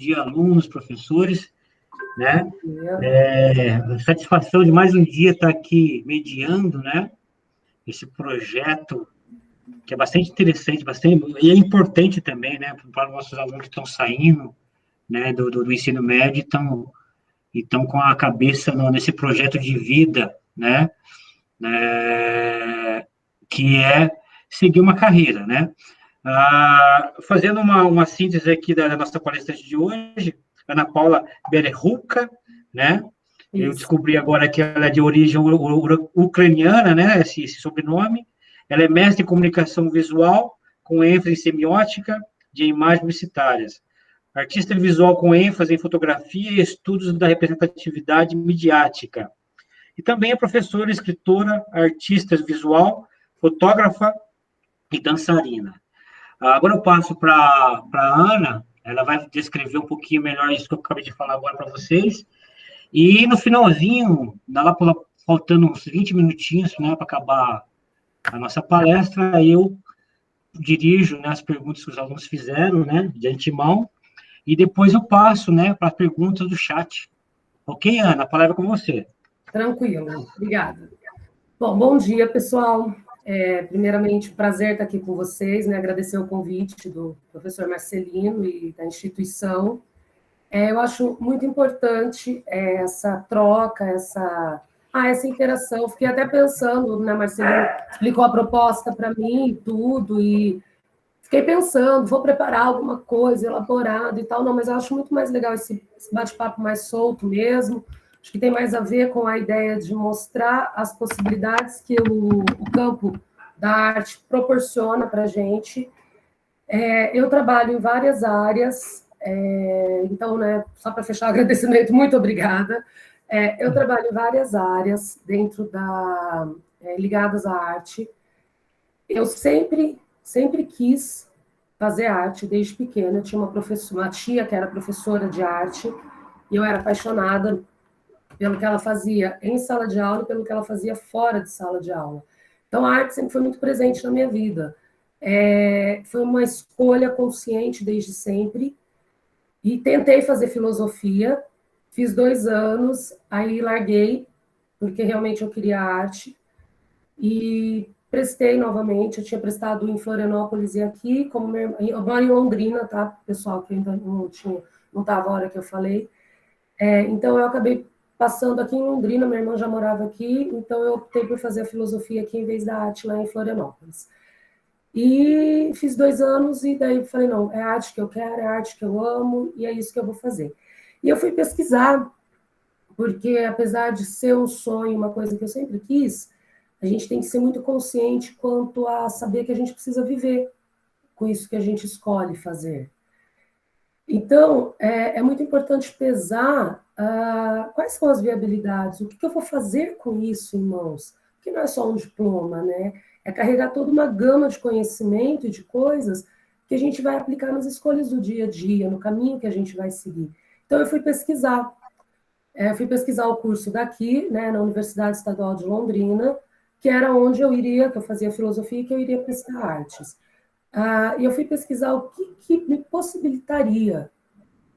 dia, alunos, professores, né? Satisfação de mais um dia estar aqui mediando, né? Esse projeto que é bastante interessante, e é importante também, né? Para os nossos alunos que estão saindo, né? Do ensino médio, estão com a cabeça nesse projeto de vida, né? Que é seguir uma carreira, né? Fazendo uma síntese aqui da nossa palestrante de hoje, Ana Paula Berehuka, né? Isso. Eu descobri agora que ela é de origem ucraniana, né? Esse sobrenome. Ela é mestre em comunicação visual, com ênfase em semiótica de imagens publicitárias. Artista visual com ênfase em fotografia e estudos da representatividade midiática. E também é professora, escritora, artista visual, fotógrafa e dançarina. Agora eu passo para a Ana, ela vai descrever um pouquinho melhor isso que eu acabei de falar agora para vocês. E no finalzinho, faltando uns 20 minutinhos, né, para acabar a nossa palestra, eu dirijo, né, as perguntas que os alunos fizeram, né, de antemão, e depois eu passo, né, para as perguntas do chat. Ok, Ana? A palavra é com você. Tranquilo, obrigada. Bom dia, pessoal. Primeiramente, prazer estar aqui com vocês, né? Agradecer o convite do professor Marcelino e da instituição. Eu acho muito importante essa troca, essa interação. Fiquei até pensando, né, Marcelino explicou a proposta para mim e tudo, e fiquei pensando, vou preparar alguma coisa elaborada e tal, não, mas eu acho muito mais legal esse bate-papo mais solto mesmo. Acho que tem mais a ver com a ideia de mostrar as possibilidades que o campo da arte proporciona para a gente. Eu trabalho em várias áreas, então, né, só para fechar o agradecimento, muito obrigada. Eu trabalho em várias áreas dentro ligadas à arte. Eu sempre quis fazer arte desde pequena. Eu tinha uma tia que era professora de arte, e eu era apaixonada pelo que ela fazia em sala de aula e pelo que ela fazia fora de sala de aula. Então, a arte sempre foi muito presente na minha vida. Foi uma escolha consciente desde sempre, e tentei fazer filosofia, fiz 2 anos, aí larguei, porque realmente eu queria arte, e prestei novamente. Eu tinha prestado em Florianópolis e aqui, como eu moro em Londrina, tá, pessoal, que ainda não estava a hora que eu falei. Então, eu acabei passando aqui em Londrina, minha irmã já morava aqui, então eu optei por fazer a filosofia aqui em vez da arte lá em Florianópolis. E fiz 2 anos, e daí falei, não, é a arte que eu quero, é a arte que eu amo, e é isso que eu vou fazer. E eu fui pesquisar, porque apesar de ser um sonho, uma coisa que eu sempre quis, a gente tem que ser muito consciente quanto a saber que a gente precisa viver com isso que a gente escolhe fazer. Então, é muito importante pesar quais são as viabilidades, o que eu vou fazer com isso em mãos, porque não é só um diploma, né? É carregar toda uma gama de conhecimento e de coisas que a gente vai aplicar nas escolhas do dia a dia, no caminho que a gente vai seguir. Então, eu fui pesquisar. Fui pesquisar o curso daqui, né, na Universidade Estadual de Londrina, que era onde que eu fazia filosofia e que eu iria prestar artes. E eu fui pesquisar o que me possibilitaria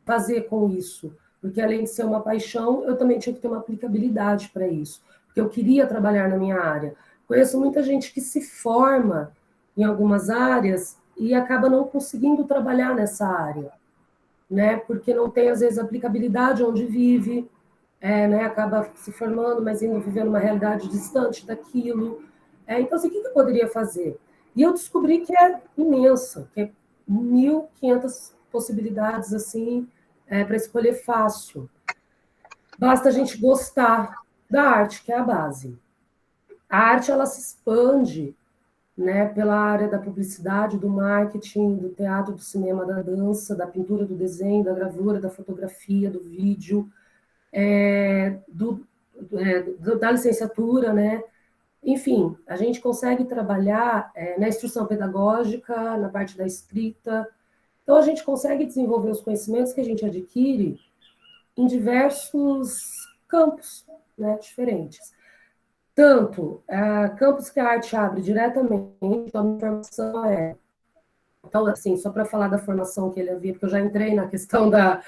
fazer com isso, porque além de ser uma paixão, eu também tinha que ter uma aplicabilidade para isso, porque eu queria trabalhar na minha área. Conheço muita gente que se forma em algumas áreas e acaba não conseguindo trabalhar nessa área, né? Porque não tem, às vezes, aplicabilidade onde vive, né? Acaba se formando, mas ainda vivendo uma realidade distante daquilo. Então, assim, o que eu poderia fazer? E eu descobri que é imenso, que é 1.500 possibilidades, assim, para escolher fácil. Basta a gente gostar da arte, que é a base. A arte, ela se expande, né, pela área da publicidade, do marketing, do teatro, do cinema, da dança, da pintura, do desenho, da gravura, da fotografia, do vídeo, da licenciatura, né? Enfim, a gente consegue trabalhar na instrução pedagógica, na parte da escrita. Então, a gente consegue desenvolver os conhecimentos que a gente adquire em diversos campos, né, diferentes. Tanto campos que a arte abre diretamente, então a informação Então, assim, só para falar da formação que ele havia, porque eu já entrei na questão da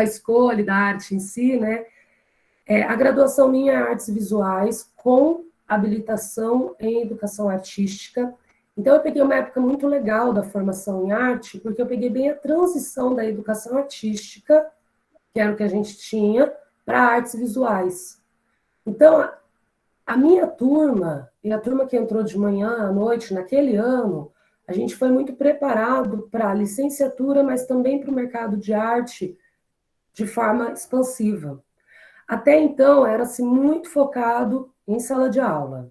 escolha, da arte em si, né? A graduação minha é Artes Visuais, com habilitação em Educação Artística. Então, eu peguei uma época muito legal da formação em arte, porque eu peguei bem a transição da Educação Artística, que era o que a gente tinha, para Artes Visuais. Então, a minha turma, e a turma que entrou de manhã à noite, naquele ano, a gente foi muito preparado para a licenciatura, mas também para o mercado de arte de forma expansiva. Até então, era-se muito focado em sala de aula.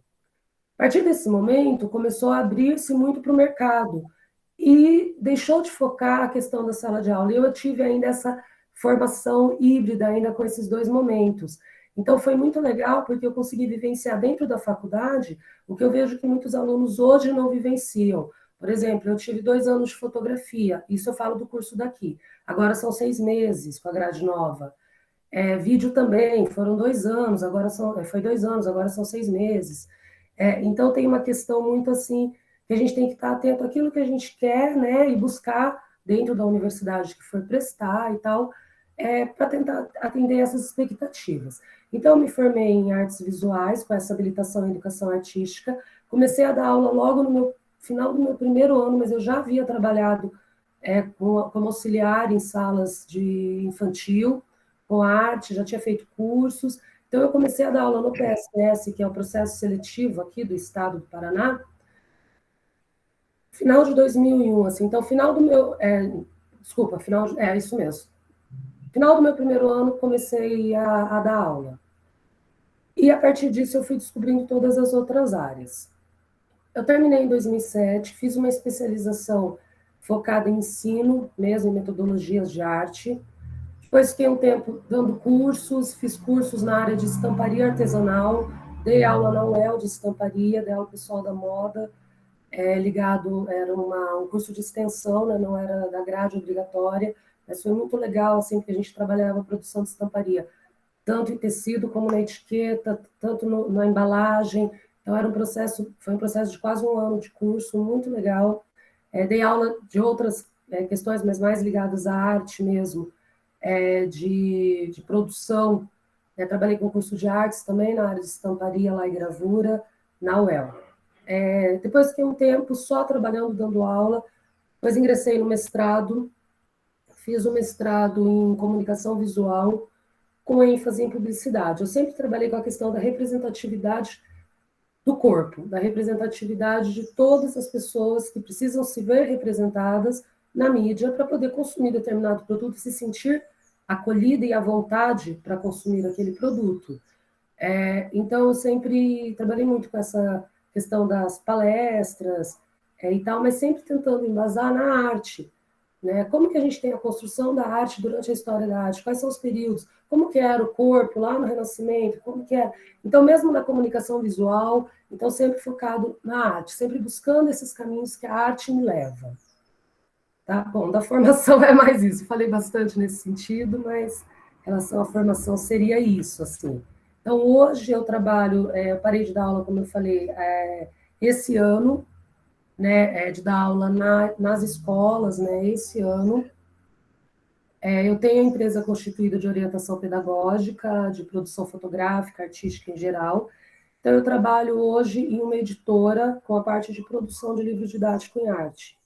A partir desse momento, começou a abrir-se muito para o mercado e deixou de focar a questão da sala de aula. E eu tive ainda essa formação híbrida, ainda com esses dois momentos. Então, foi muito legal, porque eu consegui vivenciar dentro da faculdade o que eu vejo que muitos alunos hoje não vivenciam. Por exemplo, eu tive 2 anos de fotografia, isso eu falo do curso daqui. Agora são 6 meses com a grade nova. Vídeo também, foram 2 anos, foi 2 anos, agora são 6 meses. Então, tem uma questão muito assim, que a gente tem que estar atento àquilo que a gente quer, né, e buscar dentro da universidade que for prestar e tal, para tentar atender essas expectativas. Então, eu me formei em artes visuais, com essa habilitação em educação artística, comecei a dar aula logo no final do meu primeiro ano, mas eu já havia trabalhado como auxiliar em salas de infantil, com arte, já tinha feito cursos. Então, eu comecei a dar aula no PSS, que é o processo seletivo aqui do estado do Paraná, final de 2001, assim. Então, final do meu... desculpa, isso mesmo. Final do meu primeiro ano, comecei a dar aula. E, a partir disso, eu fui descobrindo todas as outras áreas. Eu terminei em 2007, fiz uma especialização focada em ensino, mesmo em metodologias de arte. Depois fiquei um tempo dando cursos, fiz cursos na área de estamparia artesanal, dei aula na UEL de estamparia, dei aula pessoal da moda, ligado, era um curso de extensão, né, não era da grade obrigatória, mas foi muito legal, assim, porque a gente trabalhava a produção de estamparia, tanto em tecido como na etiqueta, tanto na embalagem. Então, foi um processo de quase 1 ano de curso, muito legal. Dei aula de outras questões, mas mais ligadas à arte mesmo, de produção. Trabalhei com curso de artes também, na área de estamparia lá e gravura, na UEL. Depois fiquei um tempo só trabalhando, dando aula, depois ingressei no mestrado, fiz o mestrado em comunicação visual, com ênfase em publicidade. Eu sempre trabalhei com a questão da representatividade do corpo, da representatividade de todas as pessoas que precisam se ver representadas na mídia para poder consumir determinado produto e se sentir acolhida e à vontade para consumir aquele produto. Então, eu sempre trabalhei muito com essa questão das palestras e tal, mas sempre tentando embasar na arte, né? Como que a gente tem a construção da arte durante a história da arte? Quais são os períodos? Como que era o corpo lá no Renascimento? Como que era? Então, mesmo na comunicação visual, então sempre focado na arte, sempre buscando esses caminhos que a arte me leva. Tá? Bom, da formação é mais isso. Falei bastante nesse sentido, mas em relação à formação seria isso, assim. Então, hoje eu trabalho, eu parei de dar aula, como eu falei, esse ano, né, de dar aula nas escolas, né, esse ano. Eu tenho a empresa constituída de orientação pedagógica, de produção fotográfica, artística em geral. Então, eu trabalho hoje em uma editora com a parte de produção de livro didático em arte.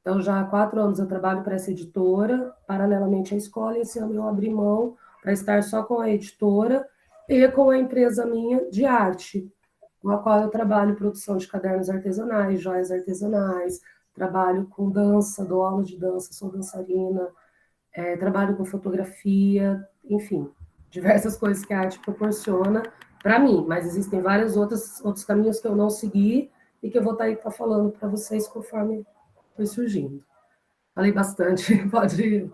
Então, já há 4 anos eu trabalho para essa editora, paralelamente à escola, e esse ano eu abri mão para estar só com a editora e com a empresa minha de arte, com a qual eu trabalho produção de cadernos artesanais, joias artesanais, trabalho com dança, dou aula de dança, sou dançarina, trabalho com fotografia, enfim, diversas coisas que a arte proporciona para mim, mas existem vários outros caminhos que eu não segui e que eu vou estar falando para vocês conforme foi surgindo. Falei bastante, pode,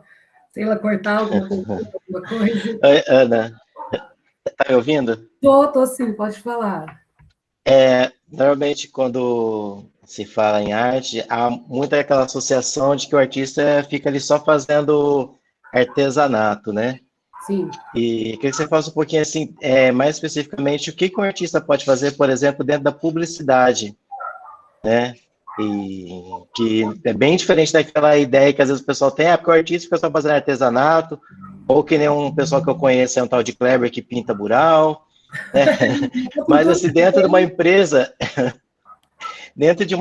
sei lá, cortar alguma coisa. Oi, Ana, tá me ouvindo? Tô sim, pode falar. Normalmente, quando se fala em arte, há muita aquela associação de que o artista fica ali só fazendo artesanato, né? Sim. E queria que você falasse um pouquinho assim, mais especificamente, o que um artista pode fazer, por exemplo, dentro da publicidade, né? E que é bem diferente daquela ideia que às vezes o pessoal tem, porque o artista fica só fazendo artesanato, ou que nem um pessoal que eu conheço, é um tal de Kleber que pinta mural, né? Mas assim, dentro de uma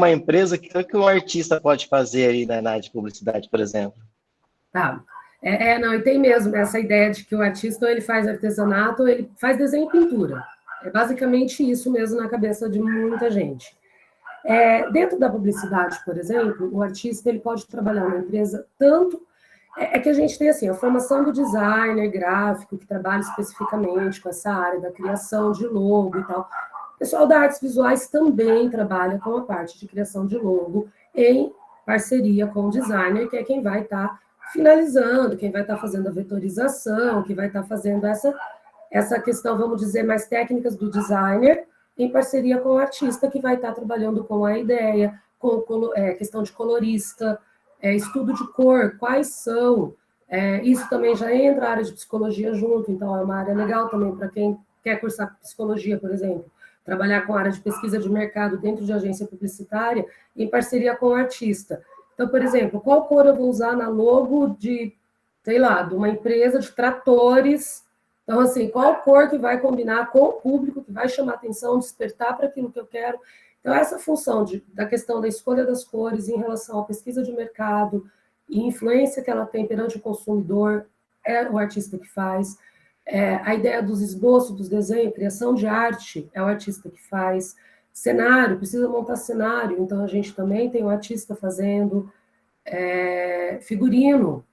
empresa, o que um artista pode fazer aí na área de publicidade, por exemplo? Tá. Não, e tem mesmo essa ideia de que o artista ou ele faz artesanato ou ele faz desenho e pintura. É basicamente isso mesmo na cabeça de muita gente. Dentro da publicidade, por exemplo, o artista ele pode trabalhar na empresa tanto... que a gente tem assim, a formação do designer gráfico, que trabalha especificamente com essa área da criação de logo e tal. O pessoal da artes visuais também trabalha com a parte de criação de logo em parceria com o designer, que é quem vai estar finalizando, quem vai estar fazendo a vetorização, que vai estar fazendo essa questão, vamos dizer, mais técnicas do designer, em parceria com o artista, que vai estar trabalhando com a ideia, com questão de colorista, estudo de cor, quais são. Isso também já entra a área de psicologia junto, então é uma área legal também para quem quer cursar psicologia, por exemplo, trabalhar com a área de pesquisa de mercado dentro de agência publicitária, em parceria com o artista. Então, por exemplo, qual cor eu vou usar na logo de, sei lá, de uma empresa de tratores? Então, assim, qual cor que vai combinar com o público, que vai chamar atenção, despertar para aquilo que eu quero? Então, essa função da questão da escolha das cores em relação à pesquisa de mercado e influência que ela tem perante o consumidor, é o artista que faz. A ideia dos esboços, dos desenhos, criação de arte, é o artista que faz. Cenário, precisa montar cenário, então a gente também tem o artista fazendo. Figurino,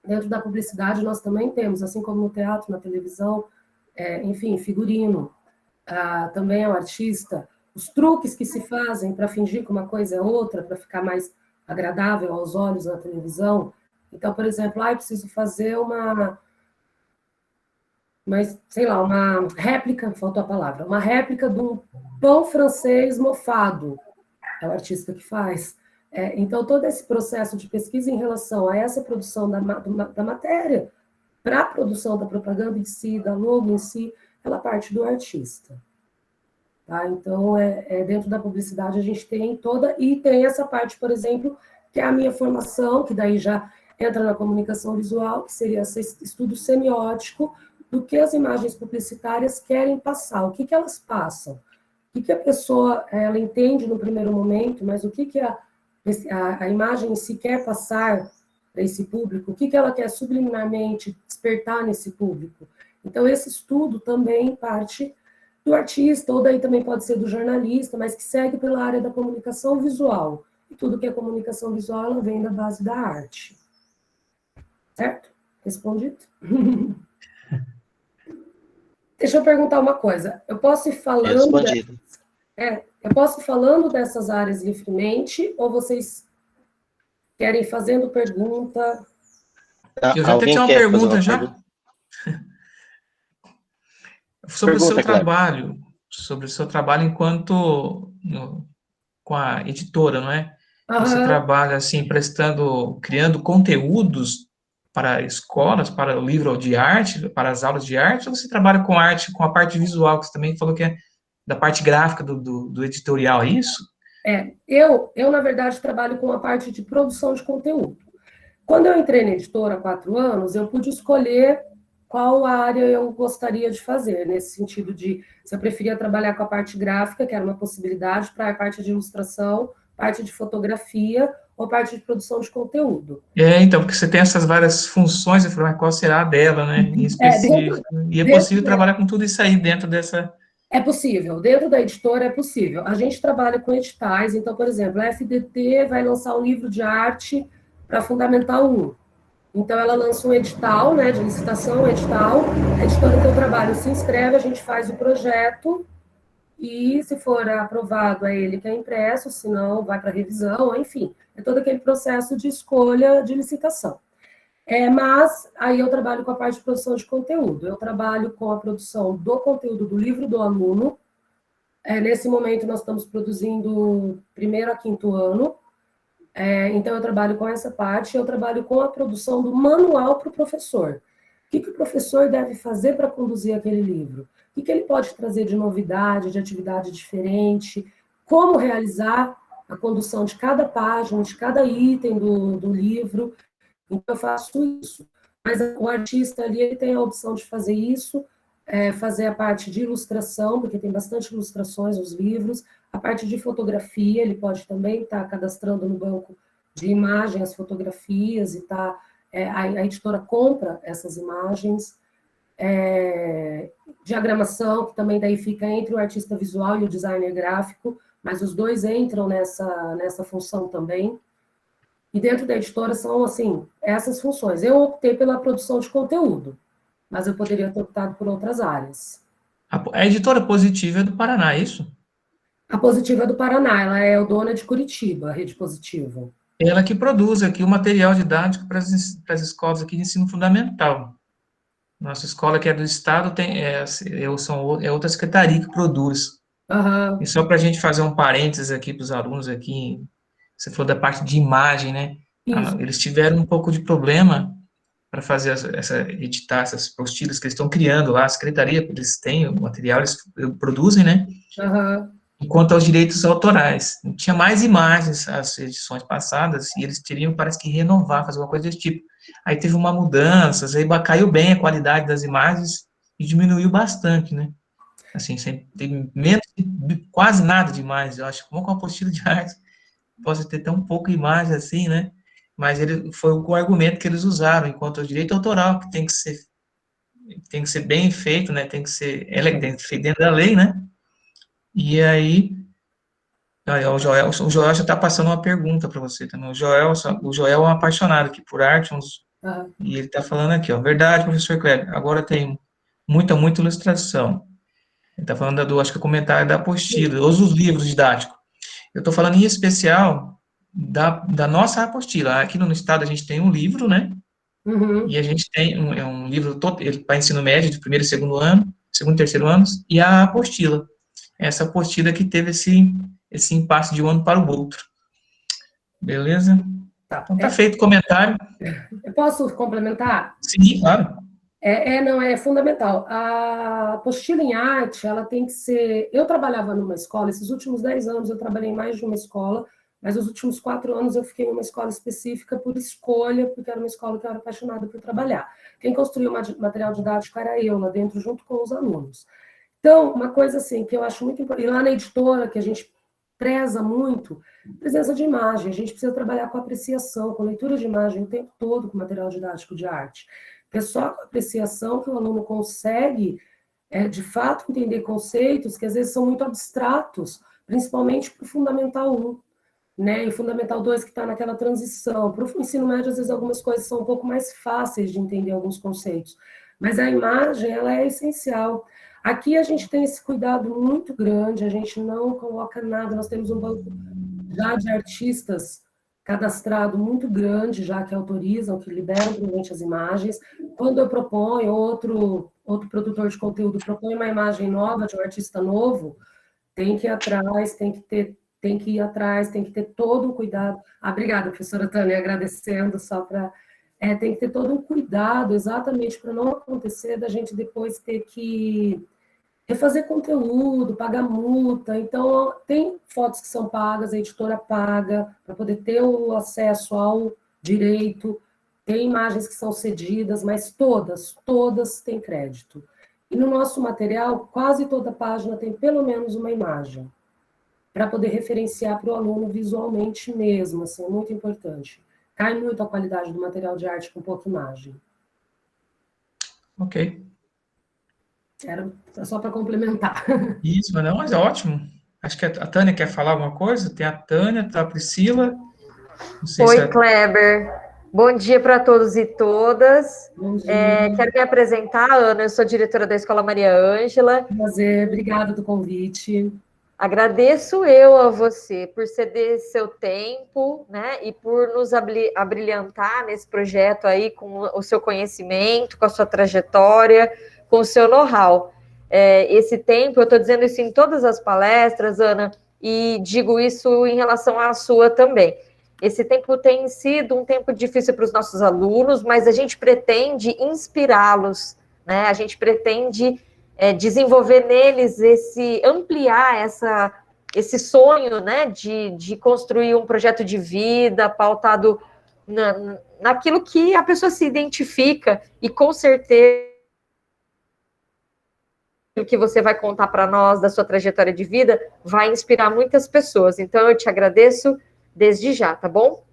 dentro da publicidade nós também temos, assim como no teatro, na televisão, enfim, figurino. Também é o artista. Os truques que se fazem para fingir que uma coisa é outra, para ficar mais agradável aos olhos na televisão. Então, por exemplo, eu preciso fazer sei lá, uma réplica, faltou a palavra, uma réplica de um pão francês mofado. É o artista que faz. Então, todo esse processo de pesquisa em relação a essa produção da matéria, para a produção da propaganda em si, da logo em si, ela parte do artista. Tá? Então, dentro da publicidade, a gente tem toda... E tem essa parte, por exemplo, que é a minha formação, que daí já entra na comunicação visual, que seria esse estudo semiótico do que as imagens publicitárias querem passar, o que elas passam, o que a pessoa ela entende no primeiro momento, mas o que a imagem em si quer passar para esse público, o que ela quer subliminarmente despertar nesse público. Então, esse estudo também parte do artista, ou daí também pode ser do jornalista, mas que segue pela área da comunicação visual. E tudo que é comunicação visual, ela vem da base da arte. Certo? Respondido? Deixa eu perguntar uma coisa. Eu posso ir falando... eu posso ir falando dessas áreas livremente, ou vocês querem fazendo pergunta? Eu já até tinha uma pergunta já. Sobre o seu trabalho, enquanto com a editora, não é? Você trabalha assim, criando conteúdos para escolas, para o livro de arte, para as aulas de arte, ou você trabalha com arte, com a parte visual, que você também falou que é da parte gráfica do editorial, é isso? Eu, na verdade, trabalho com a parte de produção de conteúdo. Quando eu entrei na editora há 4 anos, eu pude escolher qual área eu gostaria de fazer, nesse sentido de se eu preferia trabalhar com a parte gráfica, que era uma possibilidade, para a parte de ilustração, parte de fotografia ou parte de produção de conteúdo. Então, porque você tem essas várias funções, eu falei, qual será a dela, né, em específico? E é possível trabalhar com tudo isso aí dentro dessa... É possível, dentro da editora é possível. A gente trabalha com editais, então, por exemplo, a FDT vai lançar um livro de arte para Fundamental 1. Então, ela lança um edital, né, de licitação, a editora que eu trabalho se inscreve, a gente faz o projeto, e se for aprovado, é ele que é impresso, se não, vai para revisão, enfim, é todo aquele processo de escolha de licitação. Mas aí eu trabalho com a parte de produção de conteúdo, eu trabalho com a produção do conteúdo do livro do aluno. Nesse momento, nós estamos produzindo 1º a 5º ano, então eu trabalho com essa parte, eu trabalho com a produção do manual para o professor. O que o professor deve fazer para conduzir aquele livro? O que ele pode trazer de novidade, de atividade diferente, como realizar a condução de cada página, de cada item do livro. Então, eu faço isso. Mas o artista ali, ele tem a opção de fazer isso, fazer a parte de ilustração, porque tem bastante ilustrações nos livros, a parte de fotografia, ele pode também estar cadastrando no banco de imagem as fotografias e a editora compra essas imagens. Diagramação, que também daí fica entre o artista visual e o designer gráfico, mas os dois entram nessa função também. E dentro da editora são, assim, essas funções. Eu optei pela produção de conteúdo, mas eu poderia ter optado por outras áreas. A editora Positiva é do Paraná, é isso? A Positiva é do Paraná, ela é dona de Curitiba, a Rede Positiva. Ela que produz aqui o material didático para as escolas aqui de ensino fundamental. Nossa escola, que é do estado, é outra secretaria que produz. Uhum. E só para a gente fazer um parênteses aqui para os alunos aqui, você falou da parte de imagem, né? Eles tiveram um pouco de problema para fazer editar essas apostilas que eles estão criando lá, a secretaria, eles têm o material, eles produzem, né? Uhum. Enquanto aos direitos autorais. Tinha mais imagens as edições passadas, e eles teriam, parece que, renovar, fazer uma coisa desse tipo. Aí teve uma mudança, aí caiu bem a qualidade das imagens e diminuiu bastante, né? Assim, tem menos, quase nada de imagem, eu acho. Como com a apostila de arte, possa ter tão pouca imagem assim, né? Mas foi o argumento que eles usaram, enquanto o direito autoral, que tem que ser bem feito, né? Tem que ser feito dentro da lei, né? E aí, o Joel já está passando uma pergunta para você também. O Joel é um apaixonado aqui por arte, e ele está falando aqui, ó, verdade, professor Kleber, agora tem muita ilustração. Ele está falando acho que o comentário da apostila, ou dos livros didáticos. Eu estou falando em especial da nossa apostila. Aqui no estado a gente tem um livro, né? Uhum. E a gente tem um livro para ensino médio, de primeiro e segundo ano, segundo e terceiro anos, e a apostila. Essa apostila que teve esse impasse de um ano para o outro. Beleza? Então tá feito o comentário. Eu posso complementar? Sim, claro. Não, é fundamental. A apostila em arte, ela tem que ser... Eu trabalhava numa escola, esses últimos 10 anos eu trabalhei em mais de uma escola, mas os últimos 4 anos eu fiquei em uma escola específica por escolha, porque era uma escola que eu era apaixonada por trabalhar. Quem construiu o material didático era eu, lá dentro, junto com os alunos. Então, uma coisa assim, que eu acho muito importante, e lá na editora, que a gente preza muito, presença de imagem, a gente precisa trabalhar com apreciação, com leitura de imagem o tempo todo com material didático de arte. É só com apreciação que o aluno consegue, de fato, entender conceitos que às vezes são muito abstratos, principalmente para o Fundamental 1, né? E o Fundamental 2 que está naquela transição. Para o ensino médio, às vezes, algumas coisas são um pouco mais fáceis de entender alguns conceitos. Mas a imagem, ela é essencial. Aqui a gente tem esse cuidado muito grande, a gente não coloca nada, nós temos um banco já de artistas cadastrado muito grande, já que autorizam, que liberam para a gente as imagens. Quando eu proponho, outro produtor de conteúdo propõe uma imagem nova, de um artista novo, tem que ir atrás, tem que ter todo um cuidado. Obrigada, professora Tânia, agradecendo só para... tem que ter todo um cuidado, exatamente para não acontecer da gente depois ter que refazer conteúdo, pagar multa. Então, tem fotos que são pagas, a editora paga, para poder ter o acesso ao direito. Tem imagens que são cedidas, mas todas têm crédito. E no nosso material, quase toda página tem pelo menos uma imagem, para poder referenciar para o aluno visualmente mesmo, assim, é muito importante. Cai muito a qualidade do material de arte com pouca imagem. Ok. Era só para complementar. Isso, mas é ótimo. Acho que a Tânia quer falar alguma coisa? Tem a Tânia, tá a Priscila. Oi, Kleber. Bom dia para todos e todas. Quero me apresentar, Ana, eu sou diretora da Escola Maria Ângela. Prazer, obrigada do convite. Agradeço eu a você por ceder seu tempo, né, e por nos abrilhantar nesse projeto aí com o seu conhecimento, com a sua trajetória, com o seu know-how. Esse tempo, eu estou dizendo isso em todas as palestras, Ana, e digo isso em relação à sua também. Esse tempo tem sido um tempo difícil para os nossos alunos, mas a gente pretende inspirá-los, né? A gente pretende desenvolver neles ampliar esse sonho, né, de construir um projeto de vida pautado naquilo que a pessoa se identifica, e com certeza o que você vai contar para nós da sua trajetória de vida vai inspirar muitas pessoas. Então, eu te agradeço desde já, tá bom?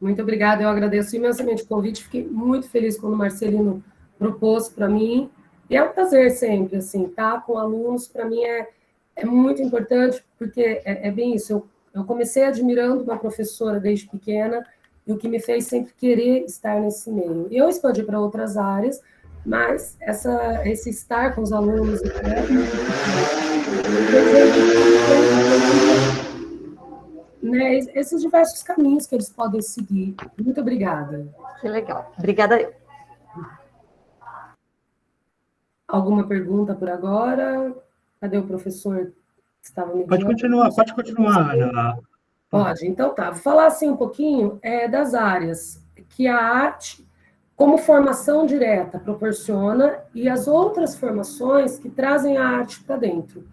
Muito obrigada, eu agradeço imensamente o convite, fiquei muito feliz quando o Marcelino propôs para mim, e é um prazer sempre, assim, estar com alunos, para mim é muito importante, porque é bem isso, eu comecei admirando uma professora desde pequena, e o que me fez sempre querer estar nesse meio. Eu expandi para outras áreas, mas esse estar com os alunos, né, esses diversos caminhos que eles podem seguir. Muito obrigada. Que legal. Obrigada. Alguma pergunta por agora? Cadê o professor que estava me Pode continuar, Ana. Pode, então tá. Vou falar assim um pouquinho das áreas que a arte, como formação direta, proporciona, e as outras formações que trazem a arte para dentro.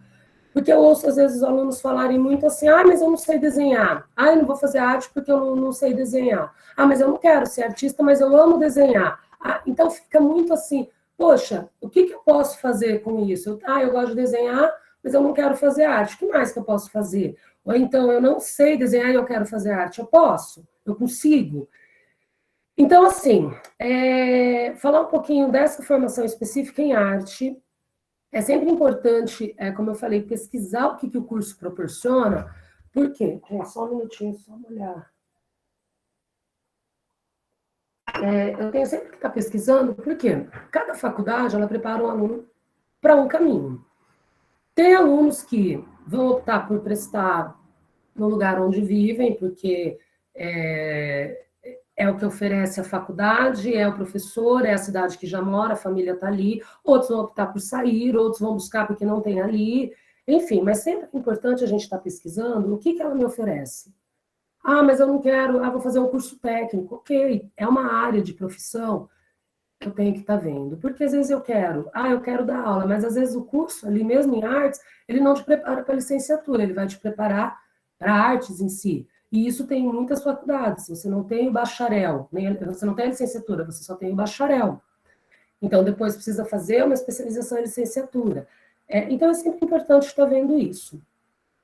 Porque eu ouço, às vezes, os alunos falarem muito assim, mas eu não sei desenhar. Eu não vou fazer arte porque eu não sei desenhar. Mas eu não quero ser artista, mas eu amo desenhar. Então, fica muito assim, poxa, o que eu posso fazer com isso? Eu gosto de desenhar, mas eu não quero fazer arte. O que mais que eu posso fazer? Ou então, eu não sei desenhar e eu quero fazer arte. Eu posso? Eu consigo? Então, assim, falar um pouquinho dessa formação específica em arte. É sempre importante, como eu falei, pesquisar o que o curso proporciona. Por quê? Só um minutinho, só uma olhar. Eu tenho sempre que estar pesquisando, porque cada faculdade, ela prepara um aluno para um caminho. Tem alunos que vão optar por prestar no lugar onde vivem, porque é o que oferece a faculdade, é o professor, é a cidade que já mora, a família está ali. Outros vão optar por sair, outros vão buscar porque não tem ali. Enfim, mas sempre é importante a gente estar pesquisando o que ela me oferece. Mas eu não quero, vou fazer um curso técnico. Ok, é uma área de profissão que eu tenho que estar vendo. Porque às vezes eu quero dar aula, mas às vezes o curso ali mesmo em artes, ele não te prepara para a licenciatura, ele vai te preparar para artes em si. E isso tem em muitas faculdades. Você não tem o bacharel, você não tem a licenciatura, você só tem o bacharel. Então, depois precisa fazer uma especialização em licenciatura. Então, é sempre importante estar vendo isso.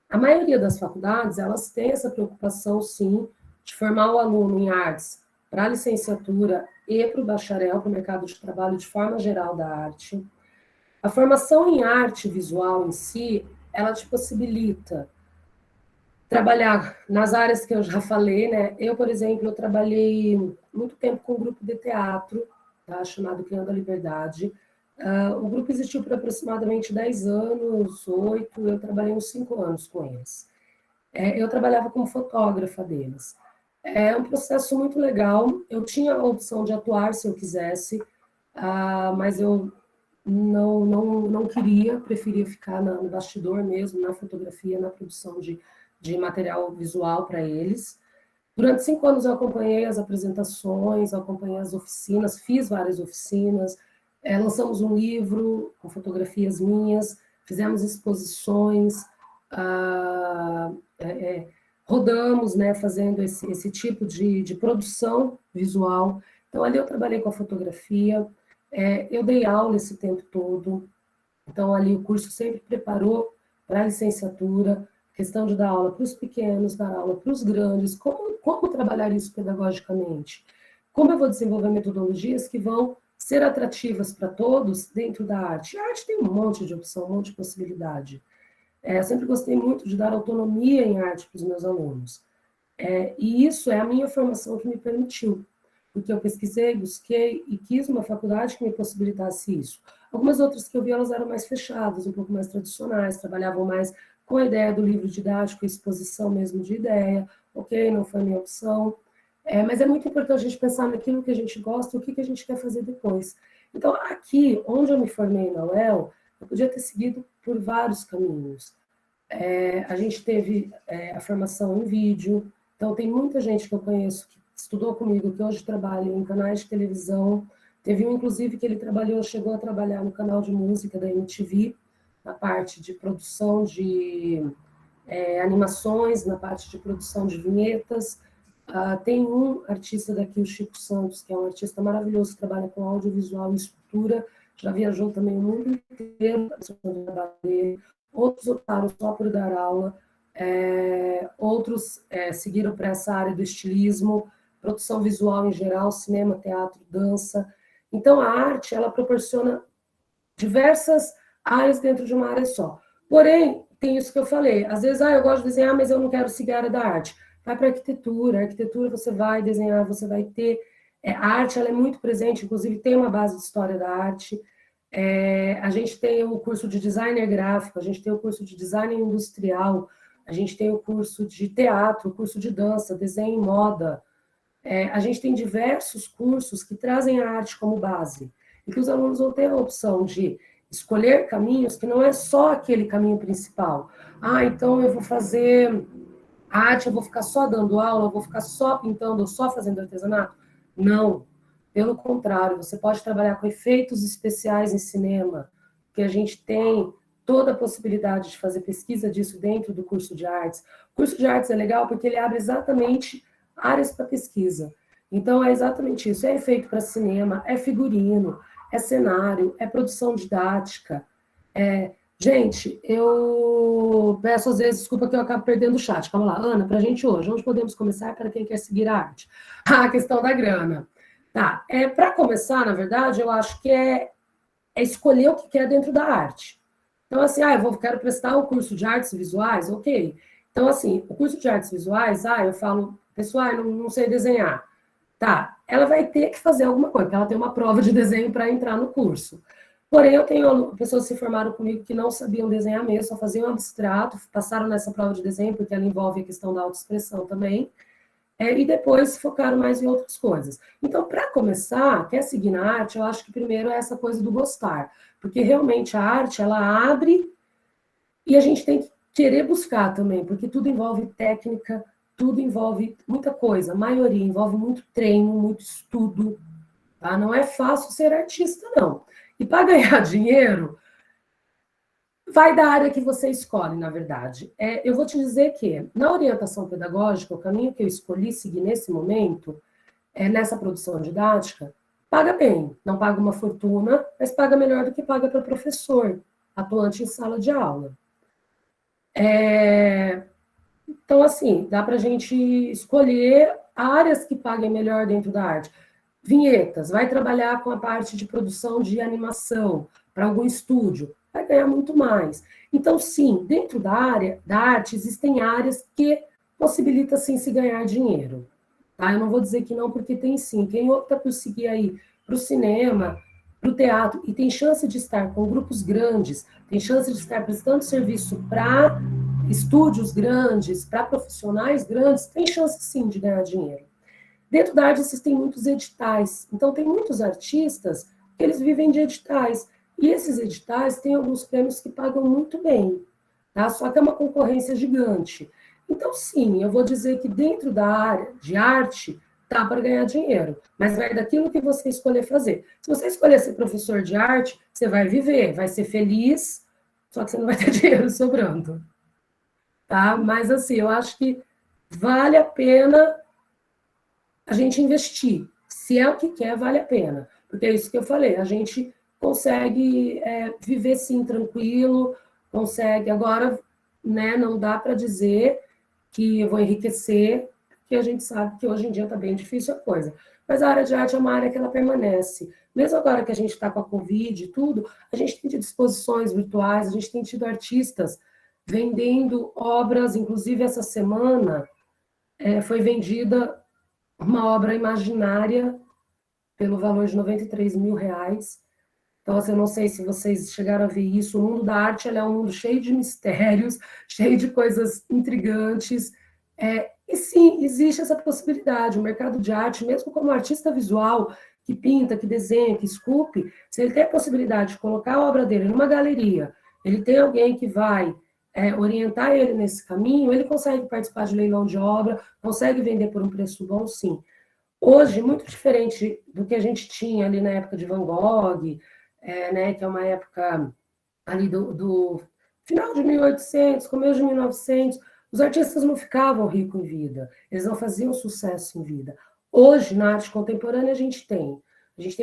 A maioria das faculdades, elas têm essa preocupação, sim, de formar o aluno em artes para a licenciatura e para o bacharel, para o mercado de trabalho de forma geral da arte. A formação em arte visual em si, ela te possibilita trabalhar nas áreas que eu já falei, né? Eu, por exemplo, eu trabalhei muito tempo com um grupo de teatro, tá? Chamado Criando a Liberdade. O grupo existiu por aproximadamente 10 anos, 8, eu trabalhei uns 5 anos com eles. Eu trabalhava como fotógrafa deles. É um processo muito legal, eu tinha a opção de atuar se eu quisesse, mas eu não queria, preferia ficar no bastidor mesmo, na fotografia, na produção de material visual para eles. Durante 5 anos eu acompanhei as apresentações, acompanhei as oficinas, fiz várias oficinas, lançamos um livro com fotografias minhas, fizemos exposições, rodamos, né, fazendo esse tipo de produção visual. Então, ali eu trabalhei com a fotografia, eu dei aula esse tempo todo, então ali o curso sempre preparou para a licenciatura, questão de dar aula para os pequenos, dar aula para os grandes, como trabalhar isso pedagogicamente? Como eu vou desenvolver metodologias que vão ser atrativas para todos dentro da arte? A arte tem um monte de opção, um monte de possibilidade. Eu sempre gostei muito de dar autonomia em arte para os meus alunos. E isso é a minha formação que me permitiu, porque eu pesquisei, busquei e quis uma faculdade que me possibilitasse isso. Algumas outras que eu vi, elas eram mais fechadas, um pouco mais tradicionais, trabalhavam mais com a ideia do livro didático, exposição mesmo de ideia. Ok, não foi a minha opção. Mas é muito importante a gente pensar naquilo que a gente gosta e o que a gente quer fazer depois. Então, aqui, onde eu me formei na UEL, eu podia ter seguido por vários caminhos. A gente teve a formação em vídeo, então tem muita gente que eu conheço que estudou comigo, que hoje trabalha em canais de televisão. Teve um, inclusive, que ele chegou a trabalhar no canal de música da MTV, na parte de produção de animações, na parte de produção de vinhetas. Tem um artista daqui, o Chico Santos, que é um artista maravilhoso, que trabalha com audiovisual e escultura, já viajou também o mundo inteiro, outros optaram só por dar aula, outros seguiram para essa área do estilismo, produção visual em geral, cinema, teatro, dança. Então, a arte, ela proporciona diversas áreas dentro de uma área só. Porém, tem isso que eu falei, às vezes, eu gosto de desenhar, mas eu não quero seguir a área da arte. Vai para a arquitetura você vai desenhar, você vai ter... a arte, ela é muito presente, inclusive tem uma base de história da arte. A gente tem o curso de designer gráfico, a gente tem o curso de design industrial, a gente tem o curso de teatro, o curso de dança, desenho e moda. A gente tem diversos cursos que trazem a arte como base, e que os alunos vão ter a opção de escolher caminhos que não é só aquele caminho principal. Então eu vou fazer arte, eu vou ficar só dando aula, eu vou ficar só pintando, ou só fazendo artesanato? Não. Pelo contrário, você pode trabalhar com efeitos especiais em cinema, que a gente tem toda a possibilidade de fazer pesquisa disso dentro do curso de artes. O curso de artes é legal porque ele abre exatamente áreas para pesquisa. Então, é exatamente isso. É efeito para cinema, é figurino, é cenário, é produção didática. Gente, eu peço às vezes desculpa que eu acabo perdendo o chat. Calma lá, Ana, para a gente hoje, onde podemos começar para quem quer seguir a arte? A questão da grana. Tá, para começar, na verdade, eu acho que é escolher o que quer dentro da arte. Então, assim, quero prestar o curso de artes visuais, ok. Então, assim, o curso de artes visuais, eu falo, pessoal, não sei desenhar. Tá, ela vai ter que fazer alguma coisa, porque ela tem uma prova de desenho para entrar no curso. Porém, eu tenho pessoas que se formaram comigo que não sabiam desenhar mesmo, só faziam abstrato, passaram nessa prova de desenho, porque ela envolve a questão da autoexpressão também, e depois focaram mais em outras coisas. Então, para começar, quer seguir na arte, eu acho que primeiro é essa coisa do gostar, porque realmente a arte, ela abre, e a gente tem que querer buscar também, porque tudo envolve técnica, tudo envolve muita coisa, a maioria envolve muito treino, muito estudo, tá? Não é fácil ser artista, não. E para ganhar dinheiro, vai da área que você escolhe, na verdade. Eu vou te dizer que, na orientação pedagógica, o caminho que eu escolhi seguir nesse momento, nessa produção didática, paga bem. Não paga uma fortuna, mas paga melhor do que paga para professor, atuante em sala de aula. Então, assim, dá para a gente escolher áreas que paguem melhor dentro da arte. Vinhetas, vai trabalhar com a parte de produção de animação para algum estúdio, vai ganhar muito mais. Então, sim, dentro da área da arte, existem áreas que possibilitam, sim, se ganhar dinheiro. Tá? Eu não vou dizer que não, porque tem sim. Quem opta por seguir aí para o cinema, para o teatro, e tem chance de estar com grupos grandes, tem chance de estar prestando serviço para estúdios grandes, para profissionais grandes, tem chance, sim, de ganhar dinheiro. Dentro da arte existem muitos editais, então tem muitos artistas que eles vivem de editais, e esses editais têm alguns prêmios que pagam muito bem, tá? Só que é uma concorrência gigante. Então, sim, eu vou dizer que dentro da área de arte, dá para ganhar dinheiro, mas vai daquilo que você escolher fazer. Se você escolher ser professor de arte, você vai viver, vai ser feliz, só que você não vai ter dinheiro sobrando, tá? Mas, assim, eu acho que vale a pena a gente investir. Se é o que quer, vale a pena. Porque é isso que eu falei, a gente consegue viver, sim, tranquilo, consegue. Agora, né, não dá para dizer que eu vou enriquecer, porque a gente sabe que hoje em dia está bem difícil a coisa. Mas a área de arte é uma área que ela permanece. Mesmo agora que a gente está com a Covid e tudo, a gente tem tido exposições virtuais, a gente tem tido artistas vendendo obras, inclusive essa semana foi vendida uma obra imaginária pelo valor de R$93 mil. Então, assim, eu não sei se vocês chegaram a ver isso. O mundo da arte é um mundo cheio de mistérios, cheio de coisas intrigantes. E sim, existe essa possibilidade. O mercado de arte, mesmo como artista visual, que pinta, que desenha, que esculpe, se ele tem a possibilidade de colocar a obra dele numa galeria, ele tem alguém que vai orientar ele nesse caminho, ele consegue participar de leilão de obra, consegue vender por um preço bom, sim. Hoje, muito diferente do que a gente tinha ali na época de Van Gogh, né, que é uma época ali do Final de 1800, começo de 1900, os artistas não ficavam ricos em vida, eles não faziam sucesso em vida. Hoje, na arte contemporânea, a gente tem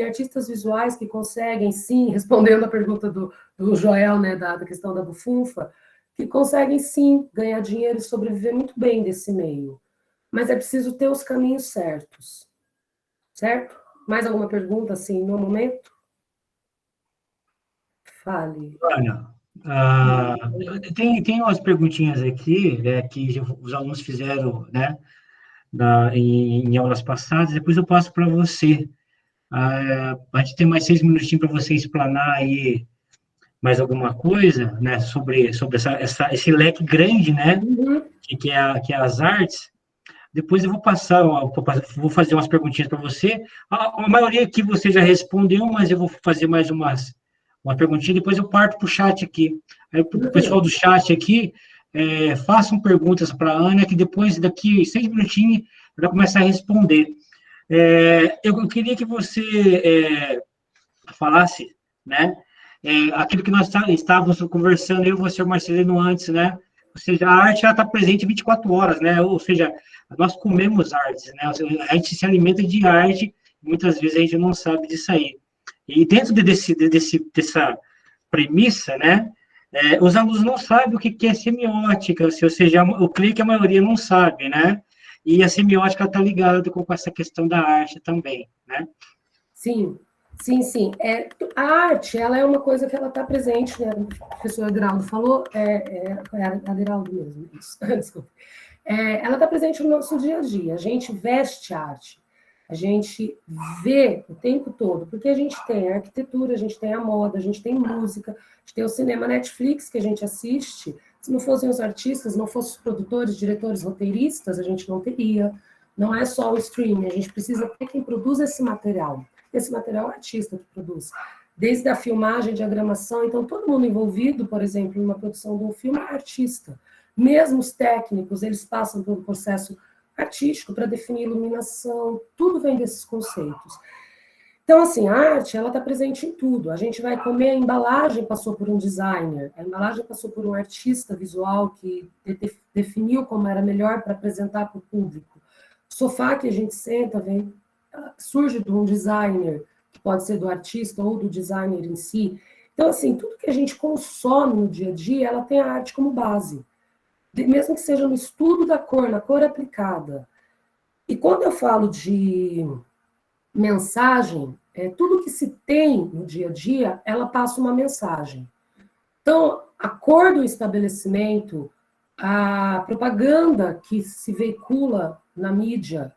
artistas visuais que conseguem, sim, respondendo a pergunta do Joel, né, da questão da bufunfa, que conseguem, sim, ganhar dinheiro e sobreviver muito bem desse meio. Mas é preciso ter os caminhos certos. Certo? Mais alguma pergunta, assim, no momento? Fale. Olha, tem umas perguntinhas aqui, né, que os alunos fizeram, né, em aulas passadas, depois eu passo para você. A gente tem mais 6 minutinhos para você explanar aí mais alguma coisa, né, sobre esse leque grande, né, que é as artes. Depois eu vou passar, vou fazer umas perguntinhas para você. A maioria aqui você já respondeu, mas eu vou fazer mais uma perguntinha, depois eu parto para o chat aqui. Aí, o pessoal do chat aqui, façam perguntas para a Ana, que depois, daqui 6 minutinhos, ela começa a responder. Eu queria que você falasse, né, aquilo que nós estávamos conversando, eu e você, Marcelino, antes, né, ou seja, a arte está presente 24 horas, né, ou seja, nós comemos artes, né, a gente se alimenta de arte, muitas vezes a gente não sabe disso aí. E dentro dessa premissa, né, os alunos não sabem o que é semiótica, ou seja, eu creio que a maioria não sabe, né, e a semiótica está ligada com essa questão da arte também, né? Sim, sim. A arte, ela é uma coisa que ela está presente, né? O professor Aderaldo falou, é Aderaldo mesmo, isso, desculpa. Ela está presente no nosso dia a dia, a gente veste arte, a gente vê o tempo todo, porque a gente tem a arquitetura, a gente tem a moda, a gente tem música, a gente tem o cinema Netflix que a gente assiste. Se não fossem os artistas, não fossem os produtores, diretores, roteiristas, a gente não teria. Não é só o streaming, a gente precisa ter quem produz esse material. Esse material é o artista que produz. Desde a filmagem, diagramação, então todo mundo envolvido, por exemplo, numa produção de um filme é artista. Mesmo os técnicos, eles passam por um processo artístico para definir iluminação, tudo vem desses conceitos. Então, assim, a arte, ela está presente em tudo. A gente vai comer, a embalagem passou por um designer, a embalagem passou por um artista visual que definiu como era melhor para apresentar para o público. O sofá que a gente senta surge de um designer, que pode ser do artista ou do designer em si. Então, assim, tudo que a gente consome no dia a dia, ela tem a arte como base. Mesmo que seja no estudo da cor, na cor aplicada. E quando eu falo de mensagem, tudo que se tem no dia a dia, ela passa uma mensagem. Então, a cor do estabelecimento, a propaganda que se veicula na mídia.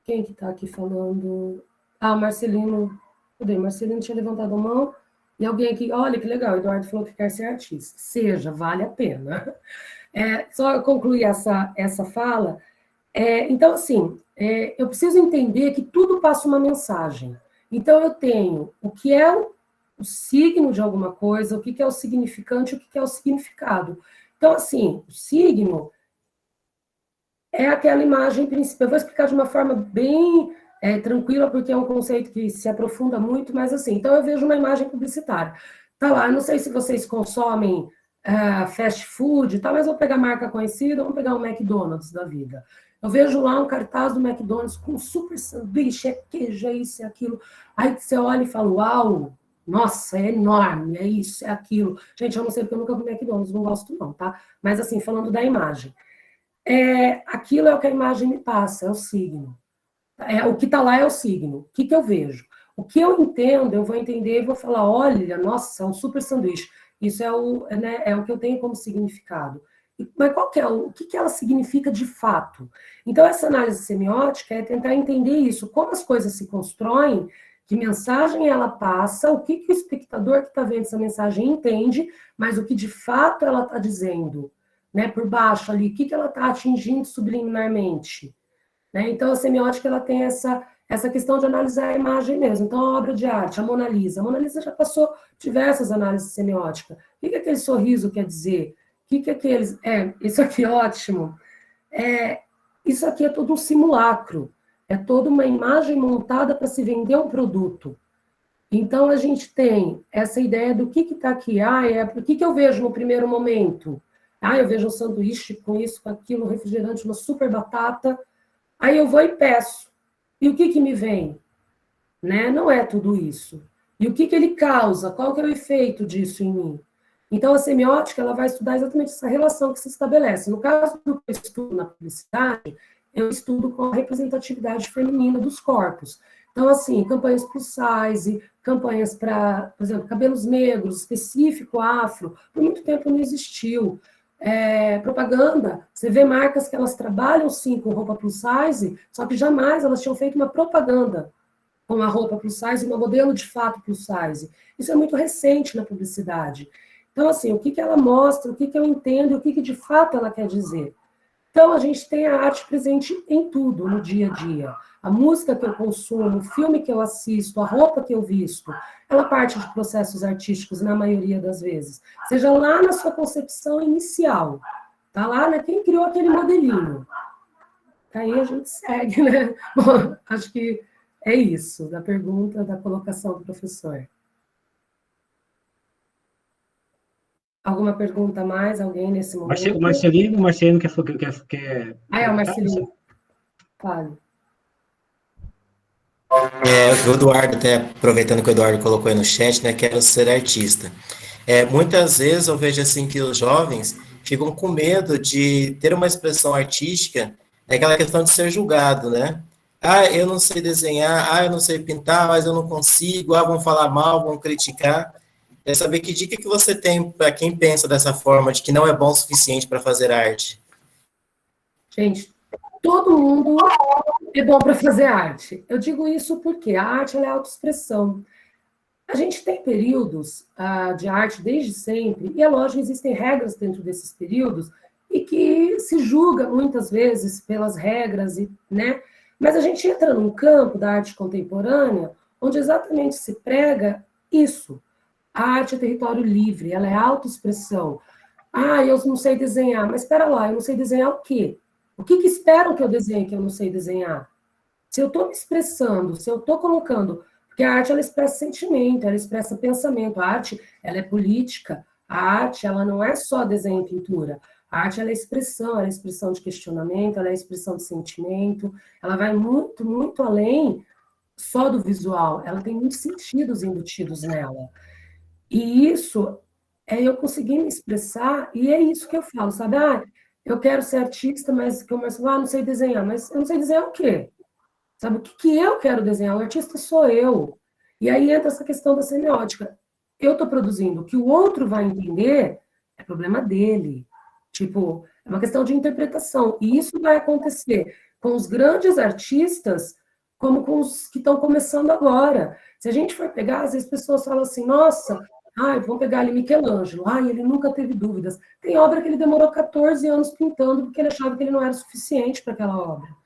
Quem que está aqui falando? Marcelino. Cadê? Marcelino tinha levantado a mão. E alguém aqui, olha que legal, o Eduardo falou que quer ser artista. Seja, vale a pena. Só concluir essa fala. Então, assim, eu preciso entender que tudo passa uma mensagem. Então, eu tenho o que é o signo de alguma coisa, o que é o significante, o que é o significado. Então, assim, o signo é aquela imagem principal. Eu vou explicar de uma forma bem tranquila, porque é um conceito que se aprofunda muito, mas assim, então eu vejo uma imagem publicitária. Tá lá, eu não sei se vocês consomem fast food, tá, mas vou pegar marca conhecida, vamos pegar o McDonald's da vida. Eu vejo lá um cartaz do McDonald's com um super sanduíche, queijo, é isso, é aquilo. Aí você olha e fala, uau, nossa, é enorme, é isso, é aquilo. Gente, eu não sei porque eu nunca vi McDonald's, não gosto não, tá? Mas assim, falando da imagem. Aquilo é o que a imagem me passa, é o signo. O que está lá é o signo. O que eu vejo? O que eu entendo, eu vou entender e vou falar, olha, nossa, é um super sanduíche. Isso é o que eu tenho como significado. Mas qual que é o que ela significa de fato? Então, essa análise semiótica é tentar entender isso, como as coisas se constroem, que mensagem ela passa, o que o espectador que está vendo essa mensagem entende, mas o que de fato ela está dizendo, né, por baixo ali, o que ela está atingindo subliminarmente. Né? Então, a semiótica ela tem essa questão de analisar a imagem mesmo. Então, a obra de arte, a Mona Lisa já passou diversas análises semióticas. O que aquele sorriso quer dizer? O que aqueles... isso aqui é ótimo. Isso aqui é todo um simulacro. É toda uma imagem montada para se vender um produto. Então, a gente tem essa ideia do que está aqui. O que eu vejo no primeiro momento? Eu vejo um sanduíche com isso, com aquilo, um refrigerante, uma super batata. Aí eu vou e peço. E o que me vem? Né? Não é tudo isso. E o que ele causa? Qual que é o efeito disso em mim? Então, a semiótica ela vai estudar exatamente essa relação que se estabelece. No caso do que eu estudo na publicidade, eu estudo com a representatividade feminina dos corpos. Então, assim, campanhas plus size, campanhas para, por exemplo, cabelos negros, específico afro, por muito tempo não existiu. Propaganda, você vê marcas que elas trabalham sim com roupa plus size, só que jamais elas tinham feito uma propaganda com a roupa plus size, uma modelo de fato plus size. Isso é muito recente na publicidade. Então, assim, o que ela mostra, o que eu entendo, o que de fato ela quer dizer. Então, a gente tem a arte presente em tudo, no dia a dia. A música que eu consumo, o filme que eu assisto, a roupa que eu visto, ela parte de processos artísticos, na maioria das vezes. Seja lá na sua concepção inicial. Tá lá, né? Quem criou aquele modelinho? Aí a gente segue, né? Bom, acho que é isso, da pergunta, da colocação do professor. Alguma pergunta a mais? Alguém nesse momento? O Marcelino quer... O Marcelino. Fale. O Eduardo, até aproveitando que o Eduardo colocou aí no chat, né, quero ser artista. Muitas vezes eu vejo assim que os jovens ficam com medo de ter uma expressão artística, aquela questão de ser julgado, né? Eu não sei desenhar, eu não sei pintar, mas eu não consigo, vão falar mal, vão criticar. É saber que dica que você tem para quem pensa dessa forma, de que não é bom o suficiente para fazer arte. Gente, todo mundo é bom para fazer arte. Eu digo isso porque a arte ela é autoexpressão. A gente tem períodos de arte desde sempre, e é lógico, existem regras dentro desses períodos, e que se julga muitas vezes pelas regras, né? Mas a gente entra num campo da arte contemporânea, onde exatamente se prega isso. A arte é território livre, ela é autoexpressão. Eu não sei desenhar, mas espera lá, eu não sei desenhar o quê? O que esperam que eu desenhe que eu não sei desenhar? Se eu estou me expressando, se eu estou colocando... Porque a arte, ela expressa sentimento, ela expressa pensamento. A arte, ela é política. A arte, ela não é só desenho e pintura. A arte, ela é expressão de questionamento, ela é expressão de sentimento, ela vai muito, muito além só do visual. Ela tem muitos sentidos embutidos nela. E isso é eu conseguir me expressar, e é isso que eu falo, sabe? Eu quero ser artista, mas não sei desenhar. Mas eu não sei desenhar o quê? Sabe, o que eu quero desenhar? O artista sou eu. E aí entra essa questão da semiótica. Eu estou produzindo, o que o outro vai entender é problema dele. Tipo, é uma questão de interpretação. E isso vai acontecer com os grandes artistas, como com os que estão começando agora. Se a gente for pegar, às vezes as pessoas falam assim, nossa, vamos pegar ali Michelangelo, ele nunca teve dúvidas. Tem obra que ele demorou 14 anos pintando, porque ele achava que ele não era suficiente para aquela obra.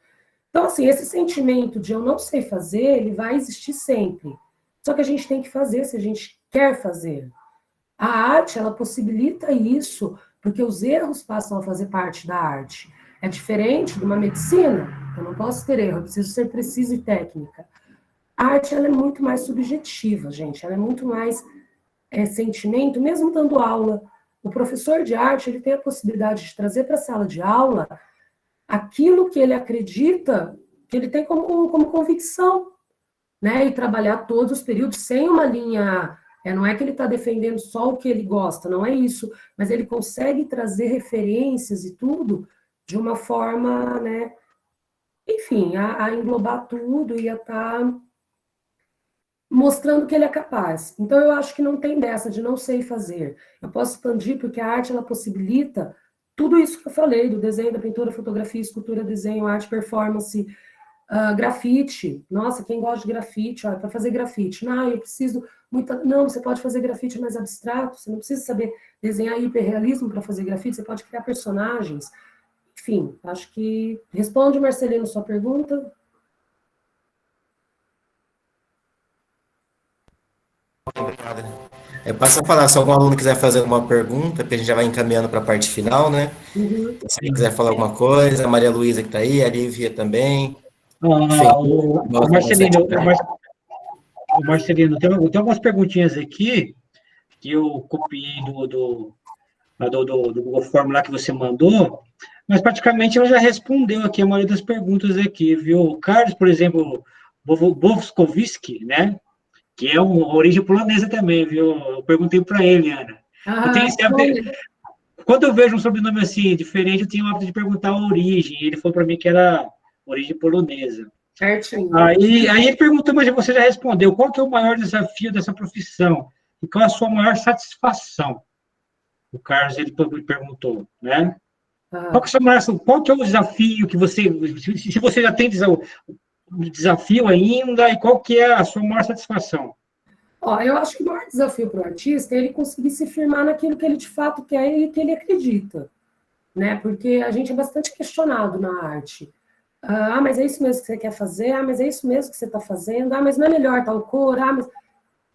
Então, assim, esse sentimento de eu não sei fazer, ele vai existir sempre. Só que a gente tem que fazer se a gente quer fazer. A arte, ela possibilita isso, porque os erros passam a fazer parte da arte. É diferente de uma medicina. Eu não posso ter erro, eu preciso ser precisa e técnica. A arte, ela é muito mais subjetiva, gente. Ela é muito mais sentimento, mesmo dando aula. O professor de arte, ele tem a possibilidade de trazer para a sala de aula aquilo que ele acredita, que ele tem como convicção, né? E trabalhar todos os períodos sem uma linha... não é que ele está defendendo só o que ele gosta, não é isso, mas ele consegue trazer referências e tudo de uma forma, né? Enfim, a englobar tudo e a estar mostrando que ele é capaz. Então, eu acho que não tem dessa de não sei fazer. Eu posso expandir porque a arte, ela possibilita tudo isso que eu falei, do desenho, da pintura, fotografia, escultura, desenho, arte, performance, grafite. Nossa, quem gosta de grafite, para fazer grafite. Eu preciso... Não, você pode fazer grafite mais abstrato, você não precisa saber desenhar hiperrealismo para fazer grafite, você pode criar personagens. Enfim, acho que... Responde, Marcelino, sua pergunta. Obrigado. Passa a falar, se algum aluno quiser fazer alguma pergunta, porque a gente já vai encaminhando para a parte final, né? Uhum. Se ele quiser falar alguma coisa, a Maria Luísa que está aí, a Lívia também. O Marcelino, O Marcelino, tem algumas perguntinhas aqui que eu copiei do Google Form lá que você mandou, mas praticamente ela já respondeu aqui a maioria das perguntas aqui, viu? O Carlos, por exemplo, Bovskovski, né? Que é uma origem polonesa também, viu? Eu perguntei para ele, Ana. Quando eu vejo um sobrenome assim, diferente, eu tenho o hábito de perguntar a origem. Ele falou para mim que era origem polonesa. Certinho. Aí ele perguntou, mas você já respondeu, qual que é o maior desafio dessa profissão? E qual é a sua maior satisfação? O Carlos, ele perguntou, né? Qual que é o desafio que você, se você já tem desafio ainda, e qual que é a sua maior satisfação? Eu acho que o maior desafio para o artista é ele conseguir se firmar naquilo que ele de fato quer e que ele acredita, né? Porque a gente é bastante questionado na arte. Mas é isso mesmo que você quer fazer? Mas é isso mesmo que você está fazendo? Mas não é melhor tal cor? Mas